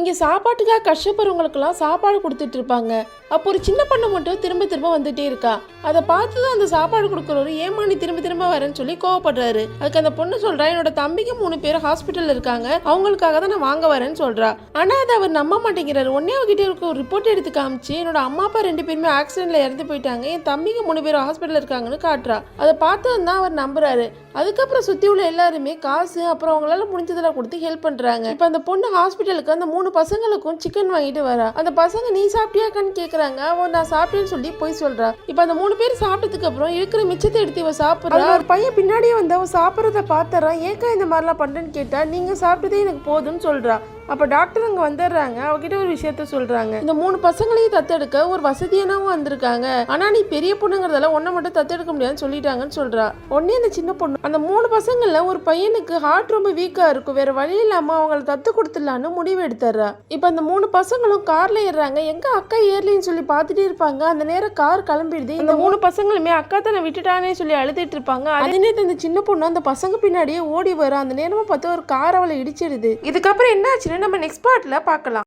இங்கே சாப்பாட்டுக்காக கஷ்டப்படுறவங்களுக்கெல்லாம் சாப்பாடு கொடுத்துட்டு இருப்பாங்க. அப்போ ஒரு சின்ன பொண்ணு மட்டும் திரும்ப திரும்ப வந்துட்டே இருக்கா. அதை பார்த்து தான் அந்த சாப்பாடு கொடுக்குறவரு ஏமா நீ திரும்ப திரும்ப வரேன்னு சொல்லி கோவப்படுறாரு. அதுக்கு அந்த பொண்ணு சொல்றா, என்னோட தம்பிக்கு 3 பேர் ஹாஸ்பிட்டல் இருக்காங்க, அவங்களுக்காக தான் நான் வாங்க வரேன்னு சொல்றா. ஆனா அதை அவர் நம்ப மாட்டேங்கிறாரு. உடனே அவகிட்ட இருக்க ஒரு ரிப்போர்ட் எடுத்து காமிச்சு, என்னோட அம்மா அப்பா 2 பேருமே ஆக்சிடென்ட்ல இறந்து போயிட்டாங்க, என் தம்பிக்கு 3 பேர் ஹாஸ்பிட்டல் இருக்காங்கன்னு காட்டுறா. அதை பார்த்து தான் அவர் நம்புறாரு. அதுக்கப்புறம் சுத்தி உள்ள எல்லாருமே காசு அப்புறம் அவங்களால முடிஞ்சதெல்லாம் கொடுத்து ஹெல்ப் பண்றாங்க. இப்ப அந்த பொண்ணு ஹாஸ்பிட்டலுக்கு அந்த 3 பசங்களுக்கும் சிக்கன் வாங்கிட்டு வரா. அந்த பசங்க நீ சாப்பிட்டியாக்கான்னு கேக்குறாங்க. அவன் நான் சாப்பிட்டேன்னு சொல்லி போய் சொல்றா. இப்ப அந்த 3 பேர் சாப்பிட்டதுக்கு அப்புறம் இருக்கிற மிச்சத்தை எடுத்து இவ சாப்பிடுறா. ஒரு பையன் பின்னாடியே வந்து அவன் சாப்பிட்றத பாத்துறா. ஏக்கா இந்த மாதிரிலாம் பண்றேன்னு கேட்டா, நீங்க சாப்பிட்டதே எனக்கு போதும்னு சொல்றா. அப்ப டாக்டர் அங்க வந்துடுறாங்க. அவகிட்ட ஒரு விஷயத்த சொல்றாங்க, இந்த 3 பசங்களையும் தத்தெடுக்க ஒரு வசதியானவங்க வந்திருக்காங்க, ஆனா நீ பெரிய பொண்ணுங்கிறதால ஒன்ன மட்டும் தத்தெடுக்க முடியாதுன்னு சொல்லிட்டாங்கன்னு சொல்றா. உடனே அந்த சின்ன பொண்ணு அந்த 3 பசங்கள்ல ஒரு பையனுக்கு ஹார்ட் ரொம்ப வீக்கா இருக்கும், வேற வழி இல்லாம அவங்களை தத்து கொடுத்துடலான்னு முடிவு எடுத்துறா. இப்ப அந்த 3 பசங்களும் கார்ல ஏறாங்க. எங்க அக்கா ஏர்லின்னு சொல்லி பாத்துட்டே இருப்பாங்க. அந்த நேரம் கார் கிளம்பிடுது. இந்த 3 பசங்களுமே அக்கா தன்னை விட்டுட்டானே சொல்லி அழுதுட்டு இருப்பாங்க. அதே நேரத்தில் இந்த சின்ன பொண்ணு அந்த பசங்க பின்னாடியே ஓடி வரும். அந்த நேரமா பார்த்து ஒரு கார் அவளை இடிச்சிடுது. இதுக்கப்புறம் என்ன ஆச்சுன்னு நம்ம நெக்ஸ்ட் பார்ட்ல பார்க்கலாம்.